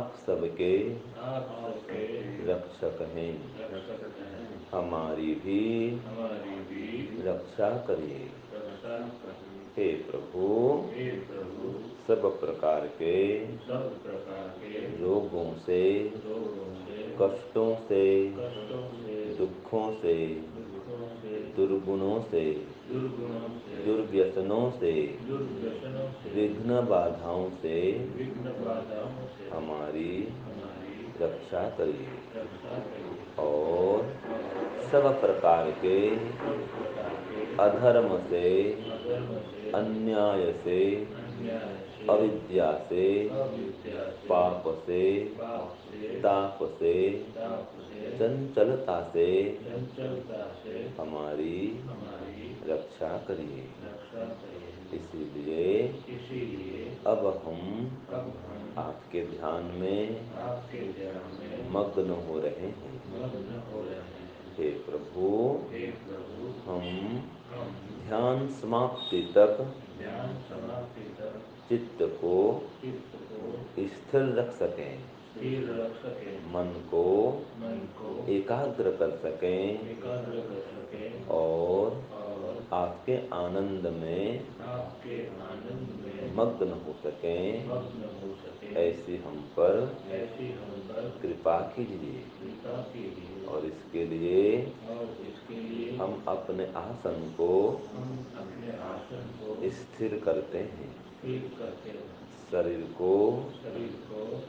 आप सबके रक्षक हैं, हमारी भी रक्षा करिए। हे प्रभु, सब प्रकार के रोगों से, कष्टों से, दुखों से, दुर्गुणों से, दुर्व्यसनों से, विघ्न बाधाओं से हमारी रक्षा करिए और सब प्रकार के अधर्म से, अन्याय से, अविद्या से, पाप से, ताप से, चंचलता से हमारी रक्षा करिए। इसीलिए अब हम आपके ध्यान में मग्न हो रहे हैं। हे प्रभु, हम ध्यान समाप्ति तक चित्त को स्थिर रख सकें, मन को एकाग्र कर सकें और आपके आनंद में मग्न हो सकें, ऐसी हम पर कृपा कीजिए। और इसके लिए हम अपने आसन को स्थिर करते हैं, शरीर को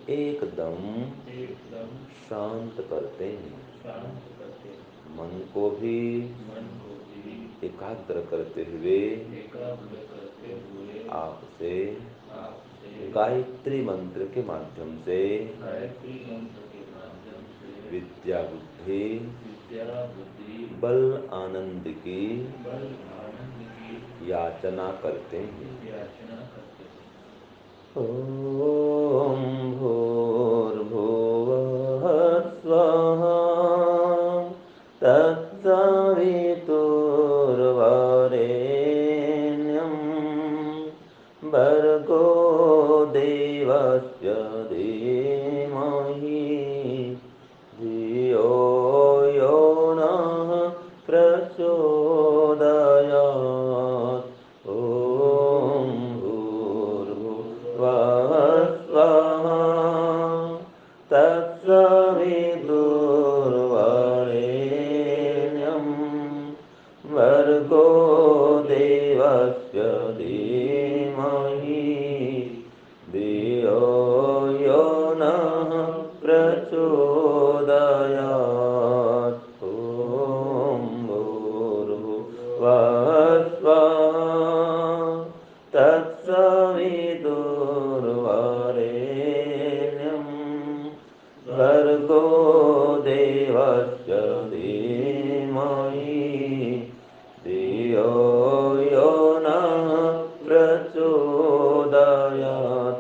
एकदम शांत करते हैं, मन को भी एकाग्र करते हुए आपसे गायत्री मंत्र के माध्यम से विद्या बुद्धि बल आनंद की याचना करते हैं। ओम भूर्भुवः स्वः तत्सवितुर्वरेण्यं भर्गो देवस्य धीमहि धियो यो नः प्रचोदयात्। ओम भूर्भुवः स्वः तत्सवितुर्वरेण्यं भर्गो देवस्य धीमहि धियो यो नः प्रचोदयात्। ओम भूर्भुवः स्वः तत्सवितुर्वरेण्यं भर्गो देवस्य धीमहि धियो यो नः प्रचोदयात्।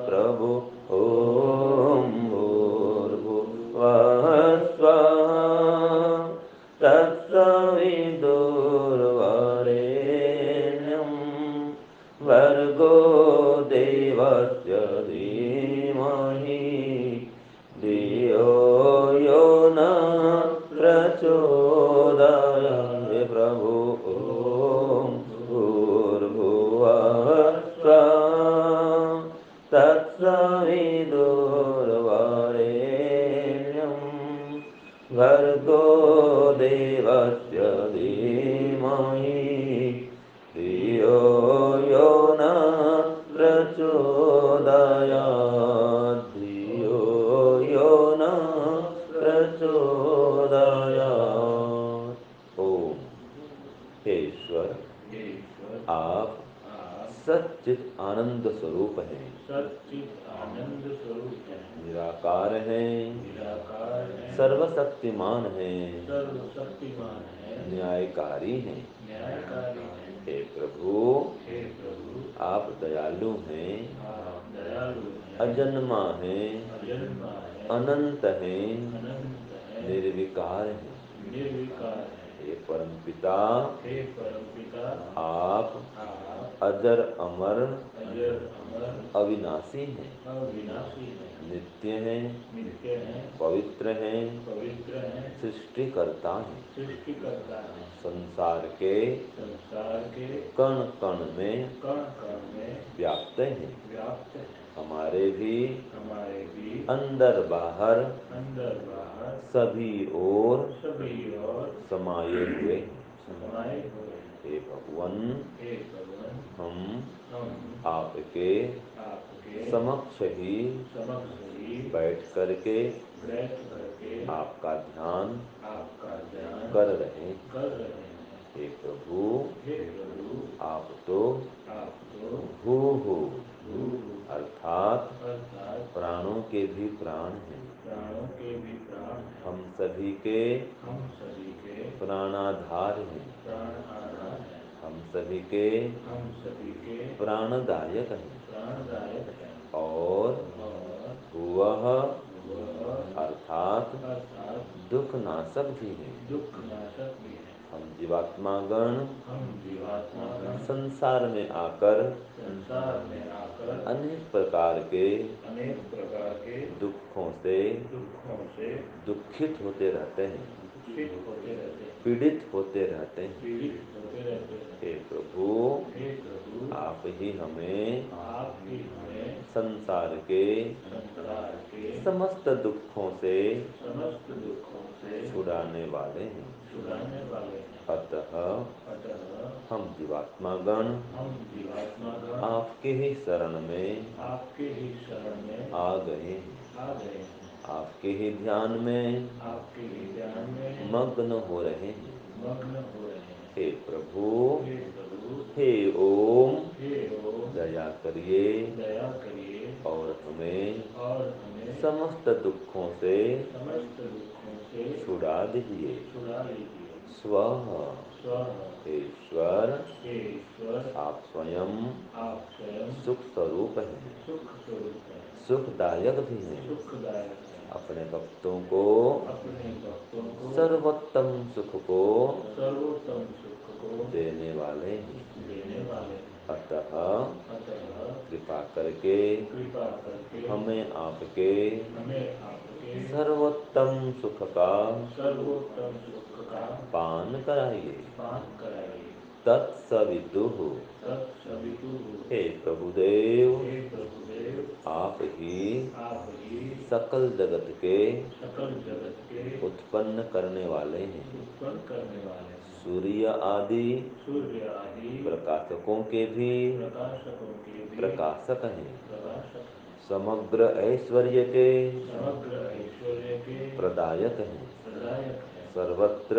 प्रभु ओम भूर्भुवः स्वः तत्सवितुर्वरेण्यं भर्गो देवस्य धीमहि धियो यो नः प्रचोदयात्। हे प्रभु ओम भूर्भुवः स्वः तत्सवितुर्वरेण्यं भर्गो देवस्य धीमहि धियो यो नः प्रचोदयात्। धियो यो नः प्रचोदयात्। ओम। हे ईश्वर, आप सच्चित आनंद स्वरूप हैं, निराकार हैं, सर्वशक्तिमान हैं, न्यायकारी हैं। हे प्रभु, आप दयालु हैं, अजन्मा हैं, अनंत हैं, निर्विकार हैं। हे परमपिता, हे परमपिता, आप आप अजर अमर अविनाशी हैं, अविनाशी हैं, नित्य हैं, नित्य हैं, पवित्र हैं, पवित्र हैं, सृष्टिकर्ता हैं, सृष्टिकर्ता हैं, संसार के कण कण में व्याप्त हैं, हमारे भी अंदर बाहर सभी ओर समाये हुए हैं। हे भगवान, हम आपके समक्ष ही बैठ करके आपका ध्यान कर रहे हैं। हे प्रभु, आप तो भू हो अर्थात प्राणों के भी प्राण हैं। हम सभी के प्राणाधार हैं, हम सभी के प्राणदायक हैं और भुवः अर्थात दुख नाशक भी हैं। हम जीवात्मागण संसार में आकर अनेक प्रकार के दुखों से दुखित होते रहते हैं, पीड़ित होते रहते हैं। हे प्रभु, आप ही हमें संसार के समस्त दुखों से छुड़ाने वाले हैं। अतः हम जीवात्मागण आपके ही शरण में आ गए हैं, आपके ही ध्यान में मग्न हो रहे हैं। हे प्रभु, हे ओम, दया करिए और हमें समस्त दुखों से छुड़ा दीजिए। स्वः, हे ईश्वर, आप स्वयं सुख स्वरूप हैं, सुखदायक भी हैं। अपने भक्तों को सर्वोत्तम सुख को देने वाले हैं। अतः कृपा करके हमें आपके सर्वोत्तम सुख का पान कराइए। तत्सवितुः, हे प्रभुदेव, आप ही सकल जगत के उत्पन्न करने वाले हैं। सूर्य आदि प्रकाशकों के भी प्रकाशक हैं। समग्र ऐश्वर्य के प्रदायक हैं। सर्वत्र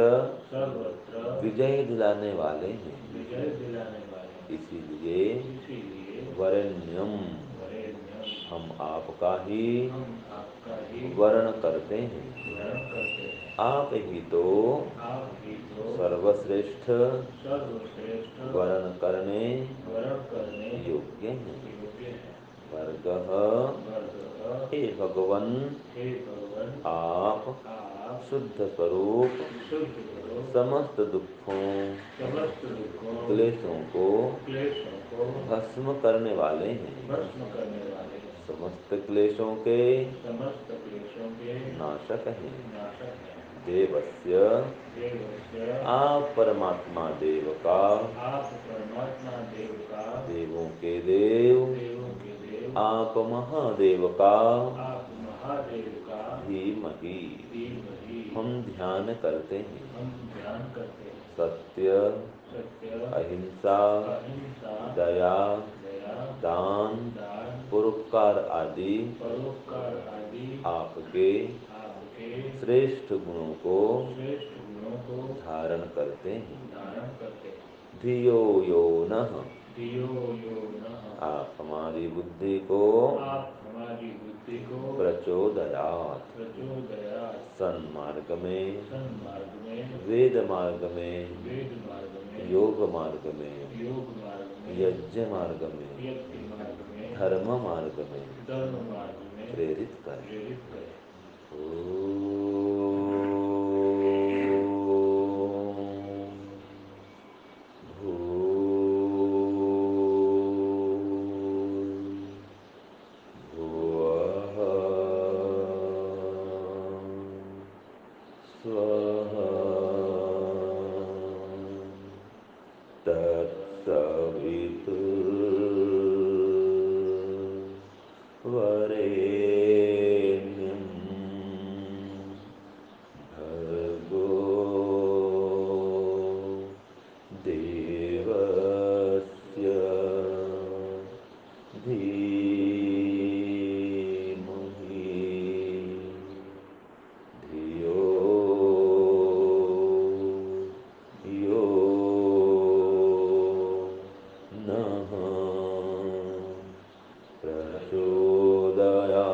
विजय दिलाने वाले हैं। इसीलिए वरेण्यम, हम आपका ही वर्ण करते हैं। आप ही तो सर्वश्रेष्ठ वर्ण करने योग्य हैं। भर्गः, हे भगवन, आप शुद्ध स्वरूप समस्त दुखों क्लेशों को भस्म करने वाले हैं। समस्त क्लेशों के नाशक हैं। देवस्य, आप परमात्मा देव का, देवों के देव, आप महादेव का धीमहि हम ध्यान करते हैं। सत्य, अहिंसा, दया, दान, परोपकार आदि आपके श्रेष्ठ गुणों को धारण करते हैं। धियो यो नः, आप हमारी बुद्धि को प्रचोदयात्, सन्मार्ग में, वेद मार्ग में, योग मार्ग में, यज्ञ मार्ग में, धर्म मार्ग में प्रेरित करें। ओम। स्वाहा तत्सवितुर्वरेण्यं भर्गो देवस्य धीमहि धियो यो नः प्रचोदयात्।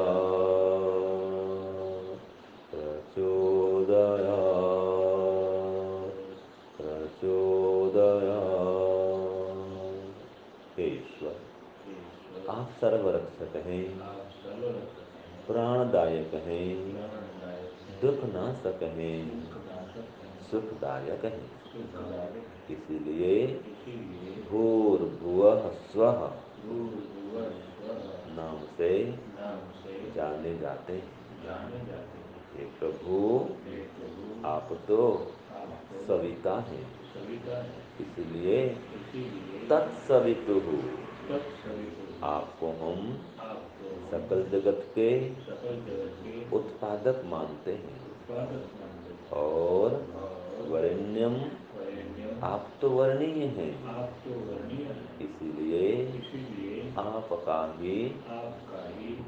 हे ईश्वर, आप सर्वरक्षक हैं, प्राणदायक हैं, दुखनाशक हैं, सुखदायक हैं। इसलिए भूर्भुवः स्वः नाम से जाने जाते हैं। हे प्रभु, आप तो सविता हैं, इसलिए तत्सवितुः आपको हम सकल जगत के उत्पादक मानते हैं। और वरेण्यम, आप तो वर्णीय हैं, इसीलिए आपका ही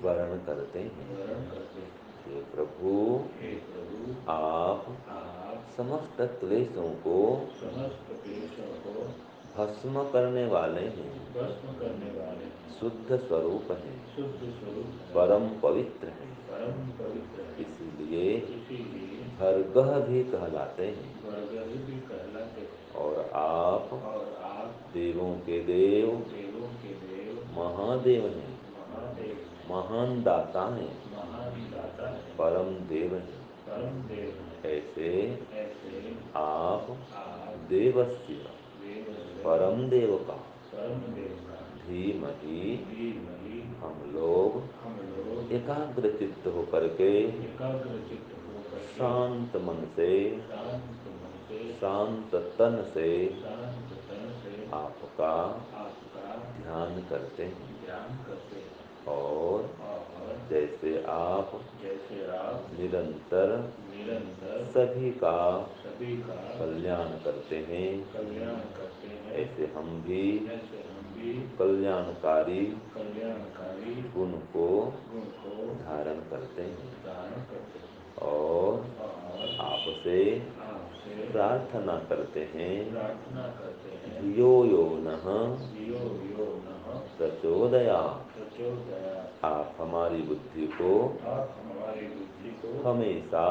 वर्ण करते हैं। हे प्रभु, आप समस्त क्लेशों को भस्म करने वाले हैं, शुद्ध स्वरूप हैं, परम पवित्र हैं, इसीलिए भर्गः भी कहलाते हैं। और आप देवों के देव, महादेव हैं, महान दाता हैं, परम देव हैं। ऐसे आप देवस्य, परम देव का धीमहि हम लोग एकाग्र चित्त होकर के शांत मन से, शांत तन से आपका ध्यान करते हैं। और जैसे आप निरंतर सभी का कल्याण करते हैं, ऐसे हम भी कल्याणकारी गुण को धारण करते हैं। और आपसे प्रार्थना करते हैं, धियो यो नः प्रचोदयात्। आप हमारी बुद्धि को हमेशा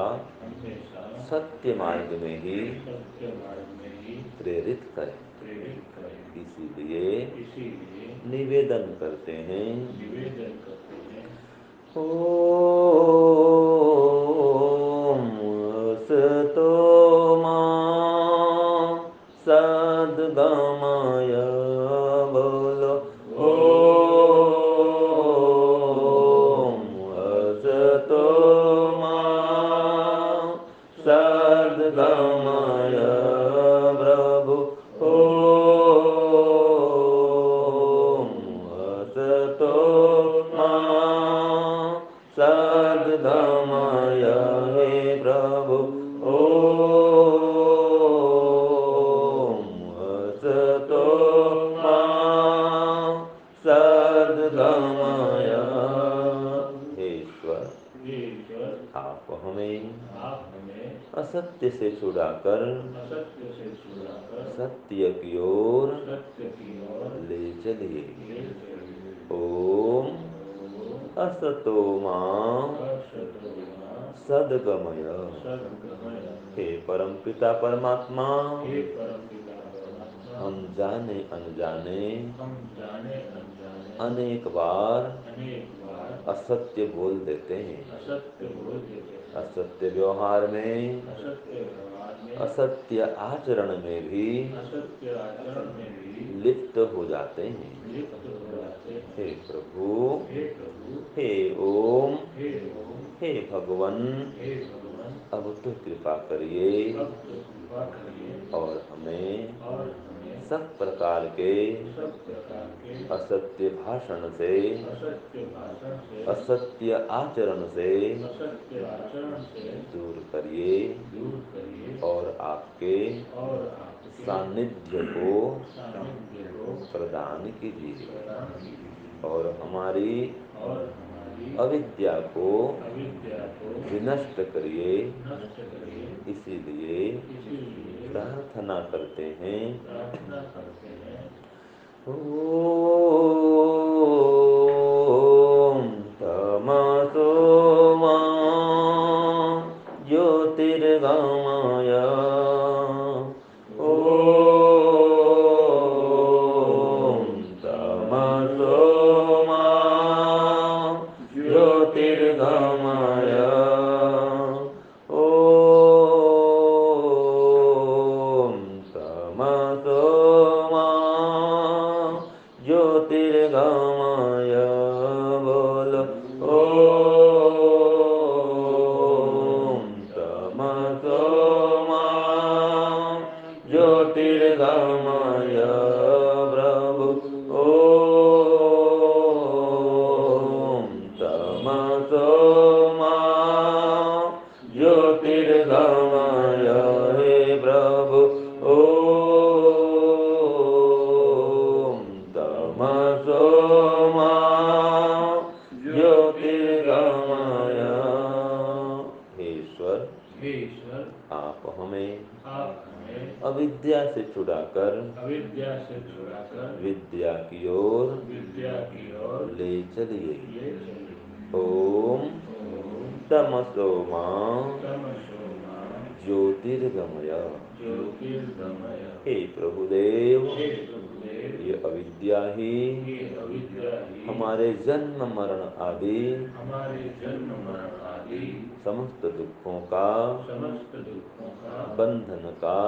सत्य मार्ग में ही प्रेरित करें। इसीलिए निवेदन करते हैं, ओम असतो मा सद्गमय। बोलो ओम असतो मा सद्गमय प्रभु। ओम असतो मा सद्गमय हे प्रभु। ओम असतो मा सद्गमय। हे ईश्वर, आप हमें असत्य से छुड़ाकर सत्य की ओर ले चलिए। ओम असतो मा सद्गमय। हे परम पिता परमात्मा, हम जाने अनजाने अनेक बार असत्य बोल देते हैं। असत्य व्यवहार में, असत्य आचरण में भी लिप्त हो जाते हैं। हे प्रभु, हे ओम, हे भगवन, अब तो कृपा करिए अब तो कृपा करिए और हमें हमें सब प्रकार के असत्य भाषण से असत्य आचरण से दूर करिए और आपके सानिध्य को प्रदान कीजिए और हमारी अविद्या को विनष्ट करिए। इसीलिए प्रार्थना करते हैं। ओम तमसो मा ज्योतिर्गमय ओम तमसो मा ज्योतिर्गमय ओम तमसो मा ज्योतिर्गमय बोलो ओम तमसो मा ज्योतिर्गमय प्रभु ओम तमसो मा ज्योतिर्गमय हे प्रभु ओम तमसो मा ज्योतिर्गमय। हे ईश्वर आप हमें अविद्या से छुड़ाकर विद्या की ओर ले चलिए। ओम तमसो मा ज्योतिर्गमय। हे प्रभुदेव ये अविद्या ही हमारे जन्म मरण आदि समस्त दुखों का बंधन का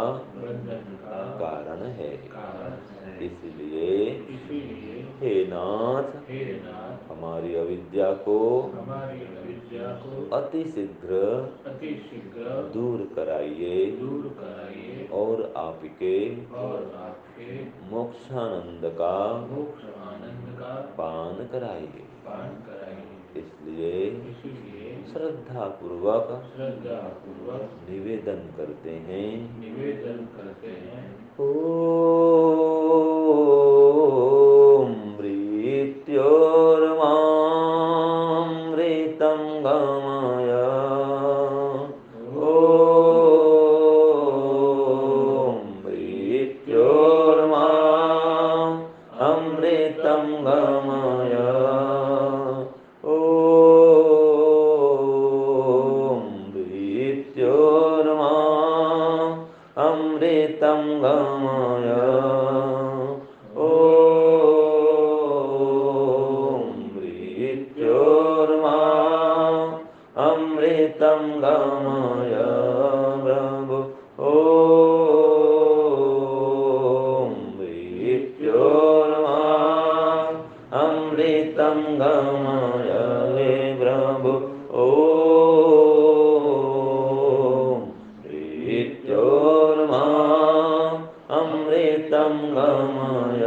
कारण है। इसलिए हे नाथ हमारी अविद्या को अति शीघ्र दूर कराइए और आपके मोक्षानंद का पान कराइए। इसलिए श्रद्धा पूर्वक निवेदन करते हैं। ओम मृत्योर्मामृतं गमय ओम मृत्योर्मामृतं गमय ओम मृत्योर्मामृतं गमय ओम मृत्योर्मामृतं गमय प्रभु ओम मृत्योर्मामृतं गमय हे प्रभु ओम मृत्योर्मामृतं गमय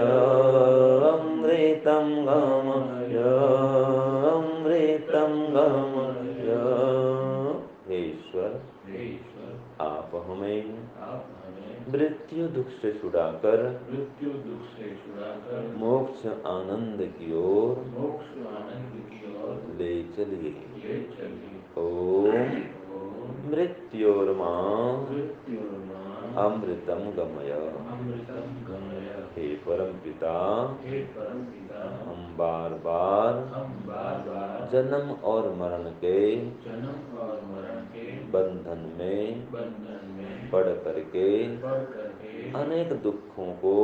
अमृतं गमय अमृतं गमय। हे ईश्वर आप हमें मृत्यु दुख से छुड़ाकर मोक्ष आनंद की ओर ले चलिए। ओम मृत्योर्मामृतं गमय। हे परम पिता हम बार बार जन्म और मरण के बंधन में पड़ करके अनेक दुखों को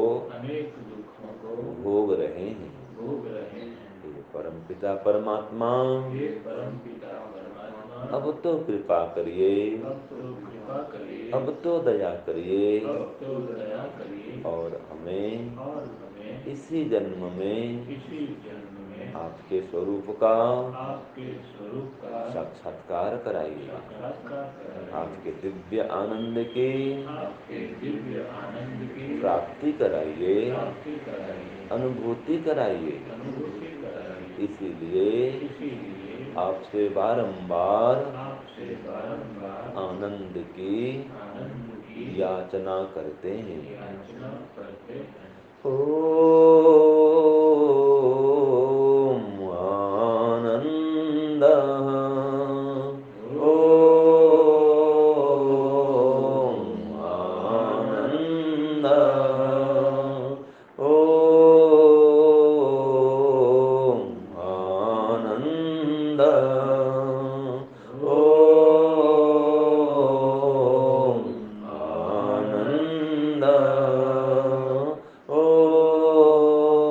भोग रहे हैं। हे परम पिता परमात्मा अब तो कृपा करिए अब तो दया करिए और हमें इसी जन्म में आपके स्वरूप का साक्षात्कार साक्षात्कार कराइए। कराइए। आपके दिव्य आनंद की प्राप्ति कराइए, अनुभूति कराइए। इसीलिए आपसे बारंबार आनंद की याचना करते हैं। ओम आनंद, ओम आनंद, ओम आनंद, ओम आनंद, ओम आनंद, ओम आनंद,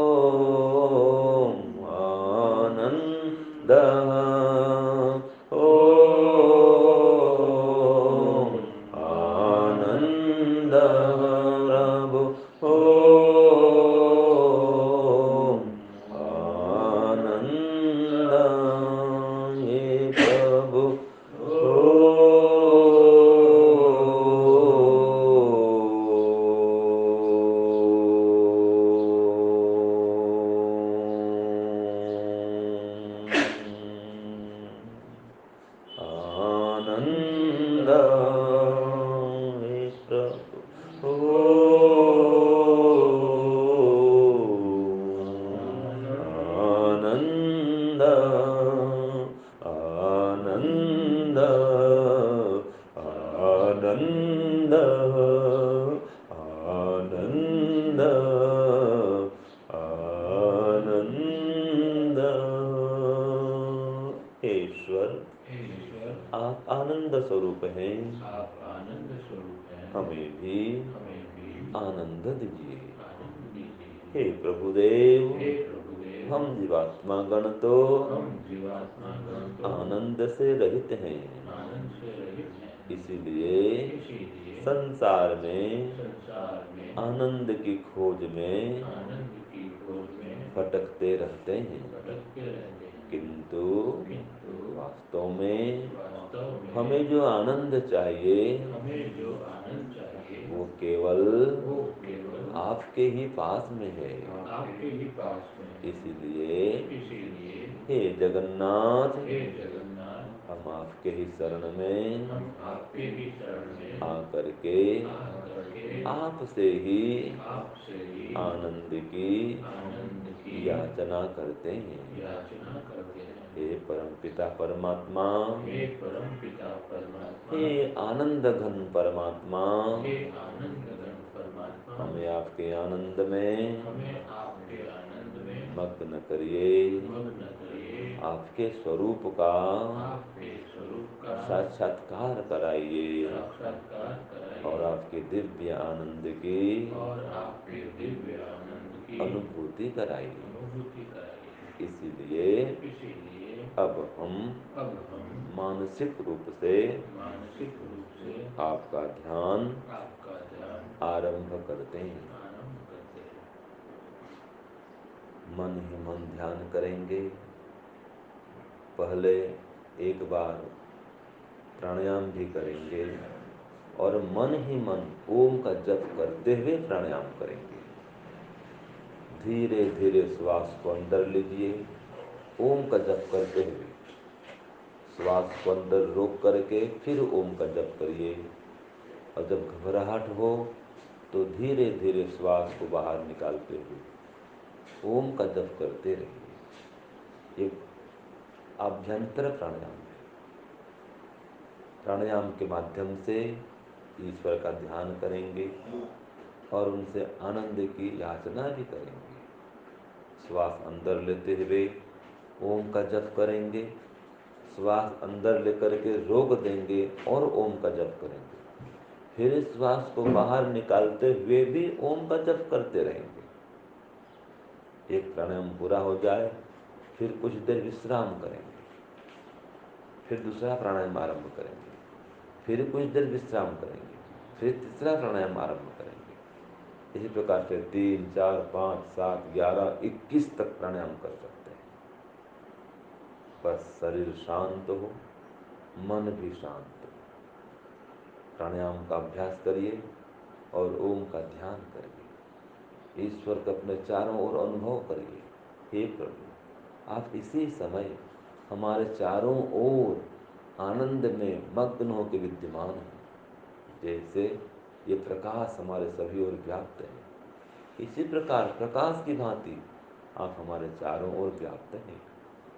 प्रभु ओम आनंद, हे प्रभु आनंद, हे प्रभु आनंद, आनंद, आनंद, आनंद, आनंद। हे ईश्वर, आप आनंद स्वरूप हैं, हमें भी आनंद दीजिए। हे प्रभुदेव, हम जीवात्मा गण तो आनंद से रहित हैं, इसीलिए संसार में आनंद की खोज में भटकते रहते हैं। किंतु वास्तव में हमें जो आनंद चाहिए वो केवल आपके ही पास में है। इसीलिए हे जगन्नाथ, हम आपके ही शरण में आकर के आपसे ही आनंद की याचना करते हैं। हे परमपिता परमात्मा, हे आनंद घन परमात्मा, हमें आपके आनंद में मग्न करिए। आपके स्वरूप का साक्षात्कार कराइए और आपके दिव्य आनंद की अनुभूति कराइए। इसीलिए अब हम मानसिक रूप से आपका ध्यान आरंभ करते हैं। मन ही मन ध्यान करेंगे। पहले एक बार प्राणायाम भी करेंगे और मन ही मन ओम का जप करते हुए प्राणायाम करेंगे। धीरे धीरे श्वास को अंदर लीजिए, ओम का जप करते हुए श्वास को अंदर रोक करके फिर ओम का जप करिए। और जब घबराहट हो तो धीरे धीरे श्वास को बाहर निकालते हुए ओम का जप करते रहिए। एक आभ्यंतर प्राणायाम है। प्राणायाम के माध्यम से ईश्वर का ध्यान करेंगे और उनसे आनंद की याचना भी करेंगे। श्वास अंदर लेते हुए ओम का जप करेंगे, श्वास अंदर लेकर के रोक देंगे और ओम का जप करेंगे। फिर श्वास को बाहर निकालते हुए भी ओम का जप करते रहेंगे। एक प्राणायाम पूरा हो जाए फिर कुछ देर विश्राम करेंगे, फिर दूसरा प्राणायाम आरंभ करेंगे, फिर कुछ देर विश्राम करेंगे, फिर तीसरा प्राणायाम आरंभ करेंगे। इसी प्रकार से 3, 4, 5, 7, 11, 21 तक प्राणायाम कर सकते हैं। बस शरीर शांत हो, मन भी शांत हो। प्राणायाम का अभ्यास करिए और ओम का ध्यान करिए। ईश्वर को अपने चारों ओर अनुभव करिए। हे प्रभु, आप इसी समय हमारे चारों ओर आनंद में मग्न होकर विद्यमान हैं। जैसे ये प्रकाश हमारे सभी ओर व्याप्त है, इसी प्रकार प्रकाश की भांति आप हमारे चारों ओर व्याप्त हैं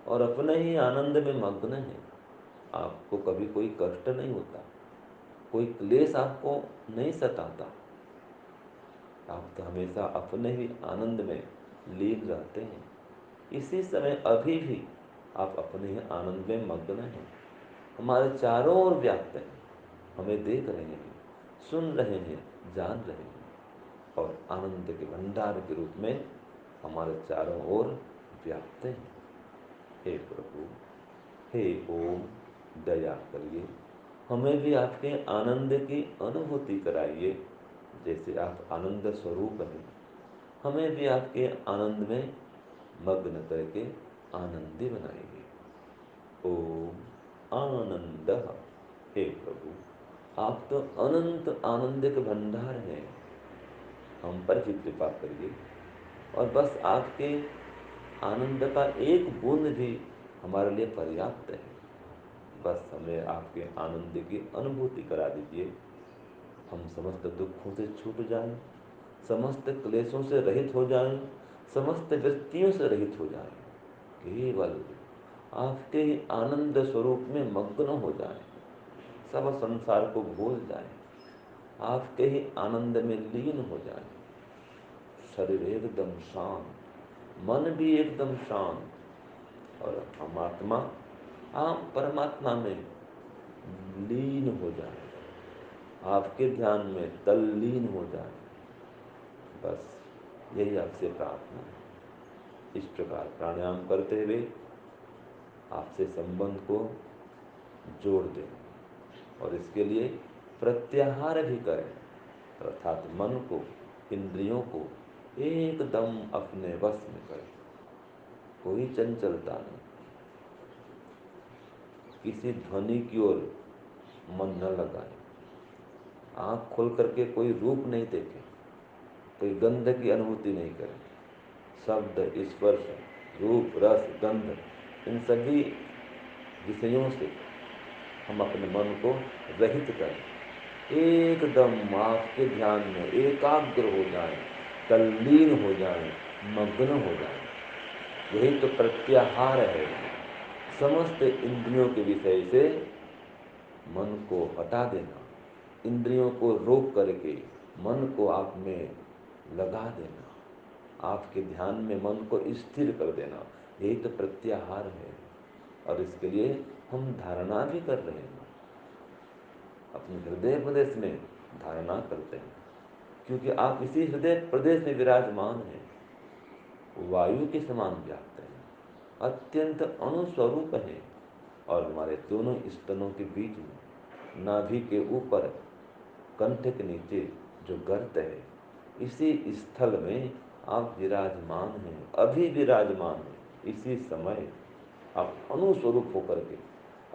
और अपने ही आनंद में मग्न हैं। आपको कभी कोई कष्ट नहीं होता, कोई क्लेश आपको नहीं सताता। आप तो हमेशा अपने ही आनंद में लीन रहते हैं। इसी समय अभी भी आप अपने ही आनंद में मग्न हैं, हमारे चारों ओर व्याप्त हैं, हमें देख रहे हैं, सुन रहे हैं, जान रहे हैं और आनंद के भंडार के रूप में हमारे चारों ओर व्याप्त हैं। हे प्रभु, हे ओम, दया करिए, हमें भी आपके आनंद की अनुभूति कराइए। जैसे आप आनंद स्वरूप हैं, हमें भी आपके आनंद में मग्न करके आनंदी बनाइए। ओम आनंद। हे प्रभु, आप तो अनंत आनंद के भंडार हैं, हम पर भी कृपा करिए और बस आपके आनंद का एक बूंद भी हमारे लिए पर्याप्त है। बस हमें आपके आनंद की अनुभूति करा दीजिए। हम समस्त दुखों से छूट जाएं, समस्त क्लेशों से रहित हो जाएं, समस्त वृत्तियों से रहित हो जाएं, केवल आपके ही आनंद स्वरूप में मग्न हो जाएं, सब संसार को भूल जाएं, आपके ही आनंद में लीन हो जाएं। शरीर एकदम शांत, मन भी एकदम शांत और हम आत्मा आप परमात्मा में लीन हो जाए, आपके ध्यान में तल्लीन हो जाए। बस यही आपसे प्रार्थना है। इस प्रकार प्राणायाम करते हुए आपसे संबंध को जोड़ दें और इसके लिए प्रत्याहार भी करें, अर्थात मन को, इंद्रियों को एकदम अपने वश में करें। कोई चंचलता नहीं, किसी ध्वनि की ओर मन न लगाए, आँख खोल करके कोई रूप नहीं देखे, कोई गंध की अनुभूति नहीं करे। शब्द, स्पर्श, रूप, रस, गंध, इन सभी विषयों से हम अपने मन को रहित करें, एकदम आपके ध्यान में एकाग्र हो जाएं, तल्लीन हो जाएं, मग्न हो जाएं। यही तो प्रत्याहार है। समस्त इंद्रियों के विषय से मन को हटा देना, इंद्रियों को रोक करके मन को आप में लगा देना, आपके ध्यान में मन को स्थिर कर देना, यही तो प्रत्याहार है। और इसके लिए हम धारणा भी कर रहे हैं, अपने हृदय प्रदेश में धारणा करते हैं, क्योंकि आप इसी हृदय प्रदेश में विराजमान हैं, वायु के समान व्याप्त हैं, अत्यंत अणुस्वरूप हैं और हमारे दोनों स्तनों के बीच में, नाभि के ऊपर, कंठ के नीचे जो गर्त है, इसी स्थल में आप विराजमान हैं, अभी विराजमान हैं। इसी समय आप अणुस्वरूप होकर के,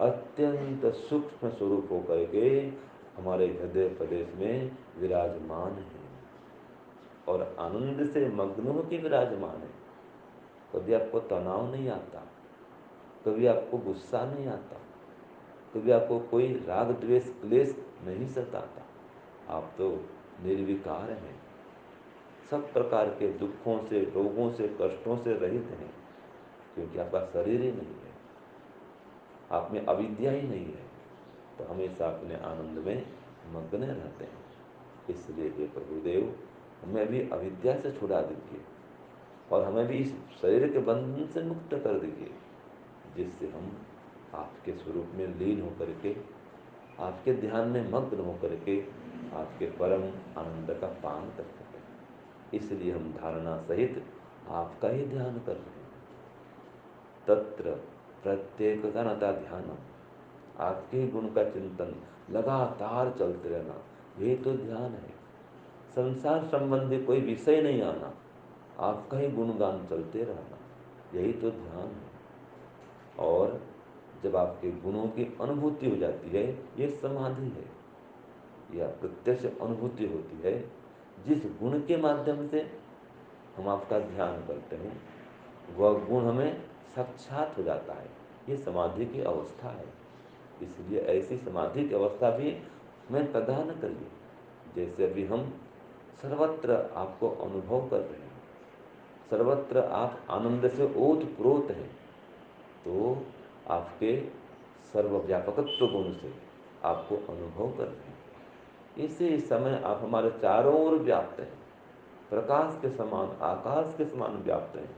अत्यंत सूक्ष्म स्वरूप होकर के हमारे हृदय प्रदेश में विराजमान हैं और आनंद से मग्न होकर विराजमान है। कभी आपको तनाव नहीं आता, कभी आपको गुस्सा नहीं आता, कभी आपको कोई राग द्वेष क्लेश नहीं सताता। आप तो निर्विकार हैं, सब प्रकार के दुखों से, रोगों से, कष्टों से रहित हैं, क्योंकि आपका शरीर ही नहीं है, आप में अविद्या ही नहीं है, तो हमेशा अपने आनंद में मग्न रहते हैं। इसलिए हे प्रभुदेव, हमें भी अविद्या से छुड़ा दीजिए और हमें भी इस शरीर के बंधन से मुक्त कर दीजिए, जिससे हम आपके स्वरूप में लीन होकर के, आपके ध्यान में मग्न होकर के आपके परम आनंद का पान कर सकें। इसलिए हम धारणा सहित आपका ही ध्यान कर रहे हैं। तत्र प्रत्येकता ध्यानम, आपके ही गुण का चिंतन लगातार चलते रहना, यही तो ध्यान है। संसार संबंधी कोई विषय नहीं आना, आपका ही गुणगान चलते रहना, यही तो ध्यान है। और जब आपके गुणों की अनुभूति हो जाती है, ये समाधि है, यह प्रत्यक्ष अनुभूति होती है। जिस गुण के माध्यम से हम आपका ध्यान करते हैं, वह गुण हमें साक्षात हो जाता है, ये समाधि की अवस्था है। इसलिए ऐसी समाधि की अवस्था भी हमें प्रदान करिए। जैसे अभी हम सर्वत्र आपको अनुभव कर रहे हैं, सर्वत्र आप आनंद से ओतप्रोत हैं, तो आपके सर्वव्यापकत्व गुण से आपको अनुभव कर रहे हैं। इसी समय आप हमारे चारों ओर व्याप्त हैं, प्रकाश के समान, आकाश के समान व्याप्त हैं,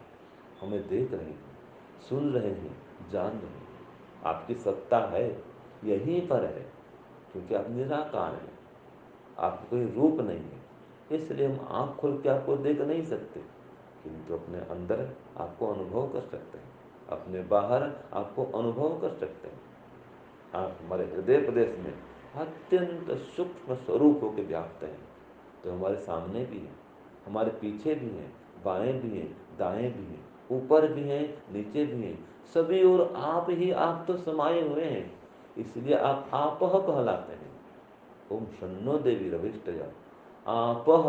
हमें देख रहे हैं, सुन रहे हैं, जान रहे हैं। आपकी सत्ता है, यहीं पर है, क्योंकि आप निराकार हैं, आपका कोई रूप नहीं है। इसलिए हम आँख खोल के आपको देख नहीं सकते, किंतु अपने अंदर आपको अनुभव कर सकते हैं, अपने बाहर आपको अनुभव कर सकते हैं। आप हमारे हृदय प्रदेश में अत्यंत सूक्ष्म स्वरूप होकर व्याप्त हैं, तो हमारे सामने भी हैं, हमारे पीछे भी हैं, बाएं भी हैं, दाएं भी हैं, ऊपर भी हैं, नीचे भी हैं, सभी ओर आप ही आप तो समाये हुए हैं। इसलिए आप आपह कहलाते हैं। ओम शन्नो देवी रविष्टया आपह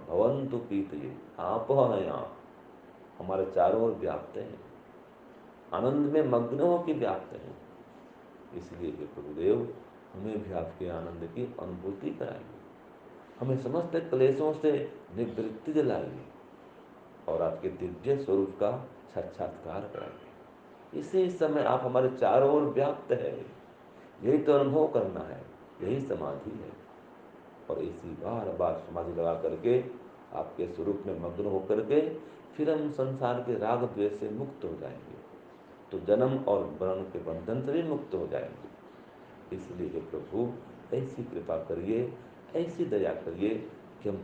भवन्तु पीतये। आपह हैं आप, हमारे चारों ओर व्याप्त हैं, आनंद में मग्न होकर व्याप्त हैं। इसलिए हे प्रभुदेव, हमें भी आपके आनंद की अनुभूति कराइए, हमें समस्त क्लेशों से निवृत्ति दिलाइए और आपके दिव्य स्वरूप का साक्षात्कार कराइए। इसी समय आप हमारे चारों ओर व्याप्त है, यही तो अनुभव करना है, यही समाधि है। और इसी बार बार समाधि लगा करके आपके स्वरूप में मग्न होकर के फिर हम संसार के राग द्वेष से मुक्त हो जाएंगे, तो जन्म और मरण के बंधन से भी मुक्त हो जाएंगे। इसलिए हे प्रभु, ऐसी कृपा करिए, ऐसी दया करिए कि हम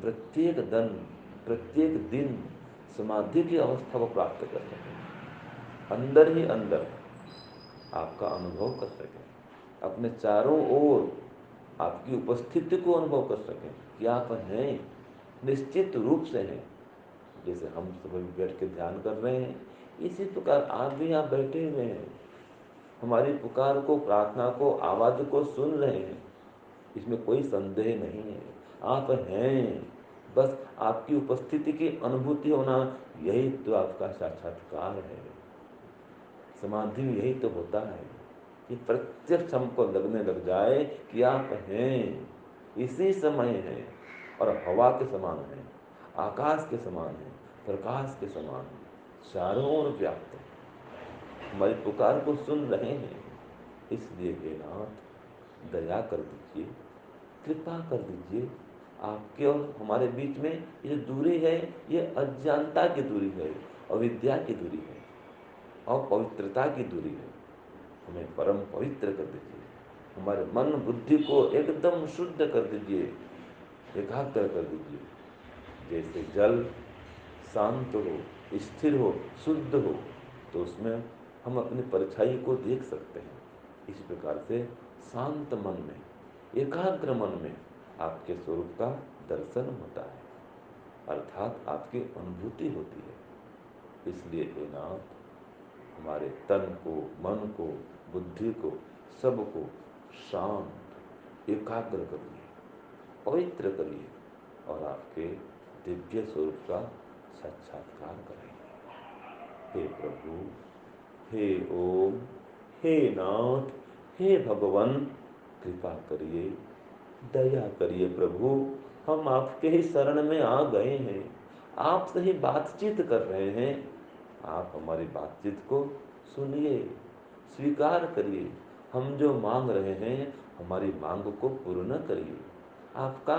प्रत्येक दिन समाधि की अवस्था को प्राप्त कर सकें, अंदर ही अंदर आपका अनुभव कर सकें, अपने चारों ओर आपकी उपस्थिति को अनुभव कर सकें कि आप हैं, निश्चित रूप से हैं। जैसे हम सब बैठ के ध्यान कर रहे हैं, इसी प्रकार आप भी यहाँ बैठे हुए हैं, हमारी पुकार को, प्रार्थना को, आवाज को सुन रहे हैं, इसमें कोई संदेह नहीं है। आप हैं, बस आपकी उपस्थिति की अनुभूति होना, यही तो आपका साक्षात्कार है। समाधि में यही तो होता है कि प्रत्यक्ष हमको लगने लग जाए कि आप हैं, इसी समय हैं, और हवा के समान हैं, आकाश के समान हैं, प्रकाश के समान हैं, चारों ओर व्याप्त हैं, हमारी पुकार को सुन रहे हैं। इसलिए हे नाथ, दया कर दीजिए, कृपा कर दीजिए। आपके और हमारे बीच में ये दूरी है, ये अज्ञानता की दूरी है, अविद्या की दूरी है, और पवित्रता की दूरी है। हमें परम पवित्र कर दीजिए, हमारे मन बुद्धि को एकदम शुद्ध कर दीजिए, एकाग्र कर दीजिए। जैसे जल शांत हो, स्थिर हो, शुद्ध हो, तो उसमें हम अपनी परछाई को देख सकते हैं। इस प्रकार से शांत मन में, एकाग्र मन में आपके स्वरूप का दर्शन होता है, अर्थात आपकी अनुभूति होती है। इसलिए हे नाथ, हमारे तन को, मन को, बुद्धि को, सबको शांत, एकाग्र करिए, पवित्र करिए और आपके दिव्य स्वरूप का साक्षात्कार कराइए। हे प्रभु, हे ओम, हे नाथ, हे भगवान, कृपा करिए, दया करिए प्रभु। हम आपके ही शरण में आ गए हैं, आपसे ही बातचीत कर रहे हैं। आप हमारी बातचीत को सुनिए, स्वीकार करिए, हम जो मांग रहे हैं हमारी मांग को पूर्ण करिए, आपका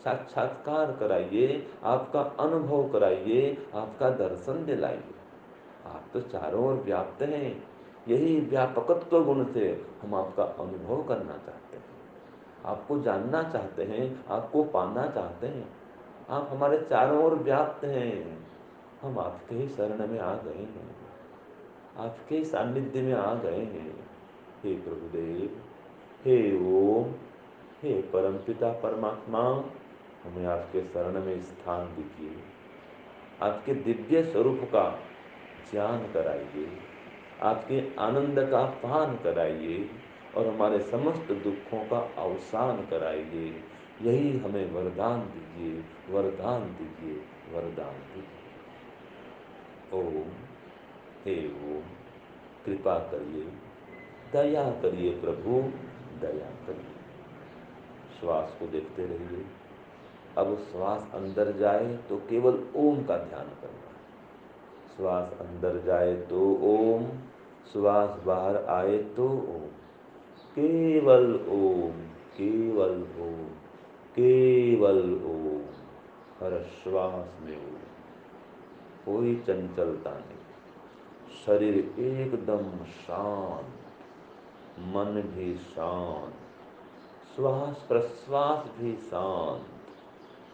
साक्षात्कार कराइए, आपका अनुभव कराइए, आपका दर्शन दिलाइए। आप तो चारों ओर व्याप्त हैं, यही व्यापकत्व गुण से हम आपका अनुभव करना चाहते हैं, आपको जानना चाहते हैं, आपको पाना चाहते हैं। आप हमारे चारों ओर व्याप्त हैं, हम आपके ही शरण में आ गए हैं, आपके ही सानिध्य में आ गए हैं। हे प्रभुदेव, हे ओम, हे परमपिता परमात्मा, हमें आपके शरण में स्थान दीजिए, आपके दिव्य स्वरूप का ज्ञान कराइए, आपके आनंद का पान कराइए और हमारे समस्त दुखों का अवसान कराइए। यही हमें वरदान दीजिए, वरदान दीजिए, वरदान दीजिए। ओम, हे ओम, कृपा करिए, दया करिए प्रभु, दया करिए। श्वास को देखते रहिए। अब श्वास अंदर जाए तो केवल ओम का ध्यान करना है। श्वास अंदर जाए तो ओम, श्वास बाहर आए तो ओम। केवल ओम, केवल ओम, केवल ओम। हर श्वास में ओम। कोई चंचलता नहीं, शरीर एकदम शांत, मन भी शांत, श्वास प्रश्वास भी शांत,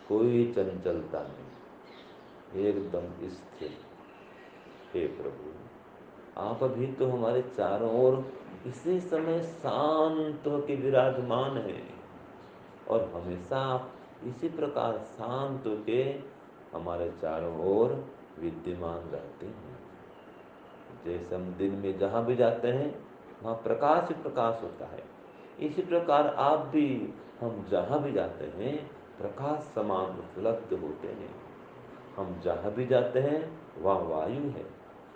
कोई चंचलता नहीं, एकदम स्थिर। हे प्रभु, आप अभी तो हमारे चारों ओर इसी समय शांत होकर विराजमान हैं और हमेशा आप इसी प्रकार शांत होके हमारे चारों ओर विद्यमान रहते हैं। जैसे हम दिन में जहाँ भी जाते हैं वहाँ प्रकाश ही प्रकाश होता है, इसी प्रकार आप भी, हम जहाँ भी जाते हैं प्रकाश समान उपलब्ध होते हैं। हम जहाँ भी जाते हैं वहाँ वायु है,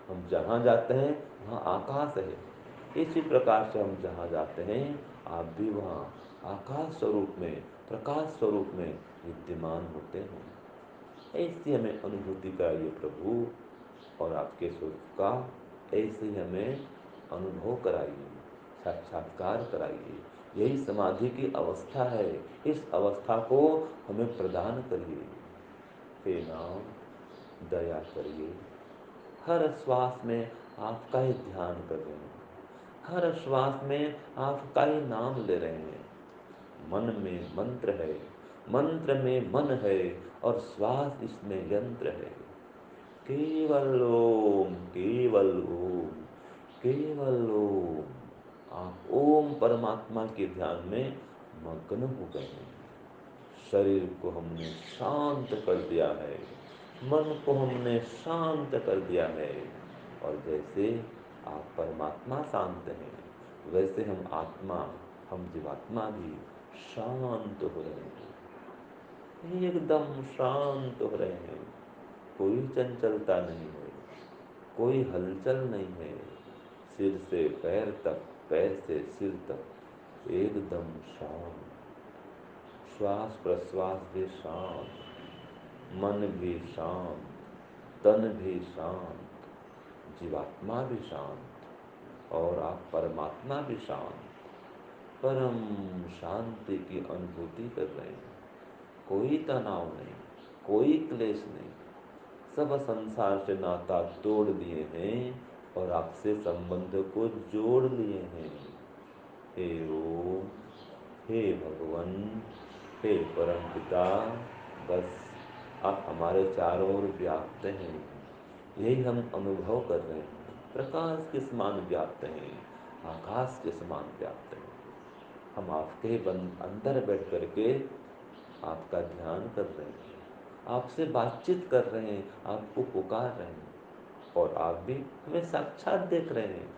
हम जहाँ जाते हैं वहाँ आकाश है। इसी प्रकार से हम जहाँ जाते हैं आप भी वहाँ आकाश स्वरूप में, प्रकाश स्वरूप में विद्यमान होते हैं। ऐसी हमें अनुभूति कराइए प्रभु, और आपके स्वरूप का ऐसे ही हमें अनुभव कराइए, साक्षात्कार कराइए। यही समाधि की अवस्था है, इस अवस्था को हमें प्रदान करिए। हे नाम, दया करिए। हर श्वास में आपका ही ध्यान कर रहे हैं, हर श्वास में आपका ही नाम ले रहे हैं। मन में मंत्र है, मंत्र में मन है और श्वास इसमें यंत्र है। केवल ओम, केवल ओम, केवल ओम। आप ओम परमात्मा के ध्यान में मग्न हो गए हैं। शरीर को हमने शांत कर दिया है, मन को हमने शांत कर दिया है, और जैसे आप परमात्मा शांत हैं वैसे हम आत्मा, हम जीवात्मा भी शांत हो रहे हैं, एकदम शांत हो रहे हैं। कोई चंचलता नहीं है, कोई हलचल नहीं है। सिर से पैर तक, पैर से सिर तक एकदम शांत। श्वास प्रश्वास भी शांत, मन भी शांत, तन भी शांत, जीवात्मा भी शांत और आप परमात्मा भी शांत। परम शांति की अनुभूति कर रहे हैं। कोई तनाव नहीं, कोई क्लेश नहीं, सब संसार से नाता तोड़ दिए हैं और आपसे संबंध को जोड़ लिए हैं। हे ओम, हे भगवान, हे परमपिता, बस आप हमारे चारों ओर व्याप्त हैं। यही हम अनुभव कर रहे हैं। प्रकाश के समान व्याप्त हैं, आकाश के समान व्याप्त हैं। हम आपके अंदर बैठ करके आपका ध्यान कर रहे हैं, आपसे बातचीत कर रहे हैं, आपको पुकार रहे हैं, और आप भी हमें साक्षात देख रहे हैं,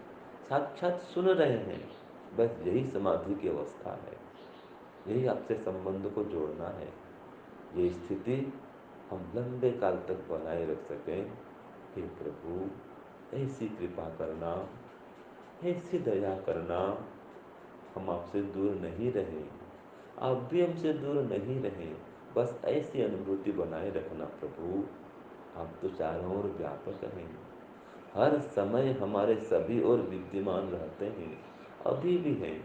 साक्षात सुन रहे हैं। बस यही समाधि की अवस्था है, यही आपसे संबंध को जोड़ना है। ये स्थिति हम लंबे काल तक बनाए रख सकें। हे प्रभु, ऐसी कृपा करना, ऐसी दया करना। हम आपसे दूर नहीं रहें, आप भी हमसे दूर नहीं रहें। बस ऐसी अनुभूति बनाए रखना प्रभु। आप तो चारों ओर व्यापक हैं, हर समय हमारे सभी ओर विद्यमान रहते हैं, अभी भी हैं।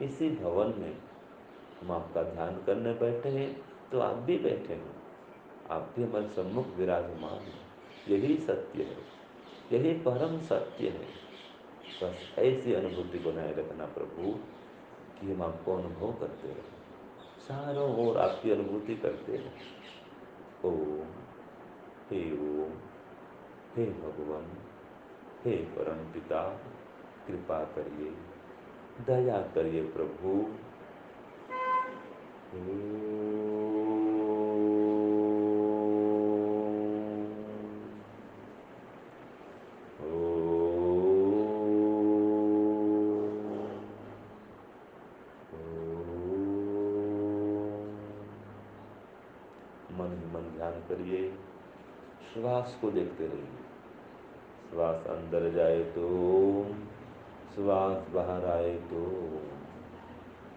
इसी भवन में हम आपका ध्यान करने बैठे हैं तो आप भी बैठे हैं, आप भी हमारे सम्मुख विराजमान हैं। यही सत्य है, यही परम सत्य है। बस ऐसी अनुभूति बनाए रखना प्रभु कि हम आपको अनुभव करते रहें, चारों ओर आपकी अनुभूति करते रहें। ओम, हे ओम, हे भगवान, हे परमपिता, कृपा करिए, दया करिए प्रभु। ओम। ध्यान करिए, श्वास को देखते रहिए। श्वास अंदर जाए तो ओम, श्वास बाहर आए तो ओम।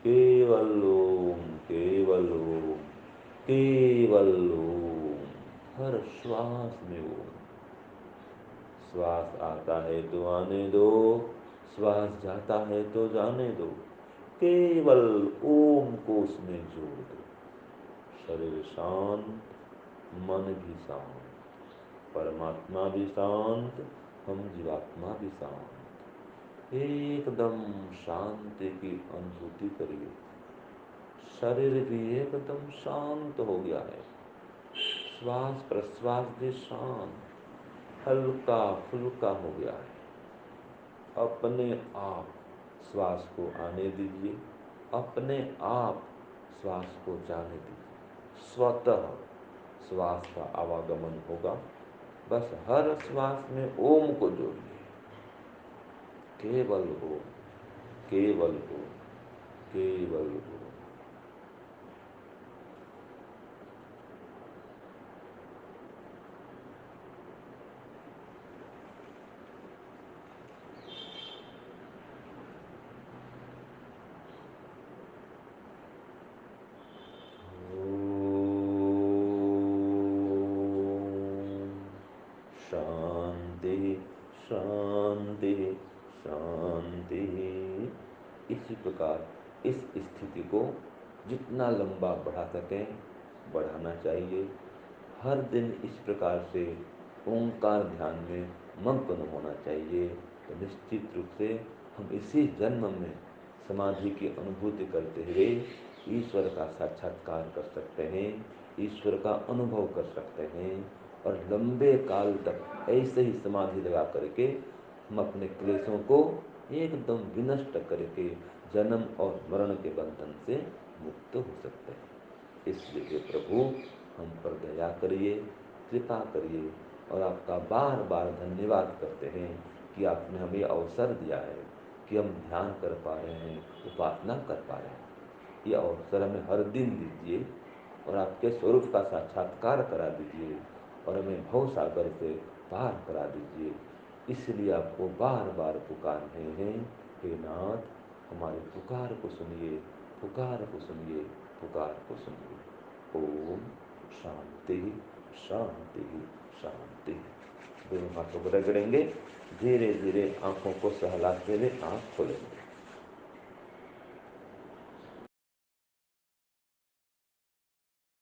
केवल ओम, केवल ओम, केवल ओम। हर श्वास में ओम। श्वास आता है तो आने दो, श्वास जाता है तो जाने दो। केवल ओम को उसमें जोड़ दो। शरीर शांत, मन भी शांत, परमात्मा भी शांत, हम जीवात्मा भी शांत। एकदम शांति की अनुभूति करिए। शरीर भी एकदम शांत हो गया है। श्वास प्रश्वास भी शांत, हल्का फुल्का हो गया है। अपने आप श्वास को आने दीजिए, अपने आप श्वास को जाने दीजिए। स्वतः श्वास का आवागमन होगा। बस हर श्वास में ओम को जोड़िए। केवल ओम, केवल ओम, केवल ओम। शांति, शांति, शांति। इसी प्रकार इस स्थिति को जितना लंबा बढ़ा सकें बढ़ाना चाहिए। हर दिन इस प्रकार से ओंकार ध्यान में मग्न होना चाहिए। तो निश्चित रूप से हम इसी जन्म में समाधि की अनुभूति करते हुए ईश्वर का साक्षात्कार कर सकते हैं, ईश्वर का अनुभव कर सकते हैं। और लंबे काल तक ऐसे ही समाधि लगा करके हम अपने क्लेशों को एकदम विनष्ट करके जन्म और मरण के बंधन से मुक्त हो सकते हैं। इसलिए हे प्रभु, हम पर दया करिए, कृपा करिए। और आपका बार बार धन्यवाद करते हैं कि आपने हमें अवसर दिया है कि हम ध्यान कर पा रहे हैं, उपासना कर पा रहे हैं। ये अवसर हमें हर दिन दीजिए और आपके स्वरूप का साक्षात्कार करा दीजिए और हमें भव सागर से पार करा दीजिए। इसलिए आपको बार बार पुकार रहे हैं, हे नाथ, हमारे पुकार को सुनिए, पुकार को सुनिए, पुकार को सुनिए। ओम शांति, शांति, शांति। दोनों हाथों को रगड़ेंगे, धीरे धीरे आंखों को सहलाते हुए आंख खोलेंगे।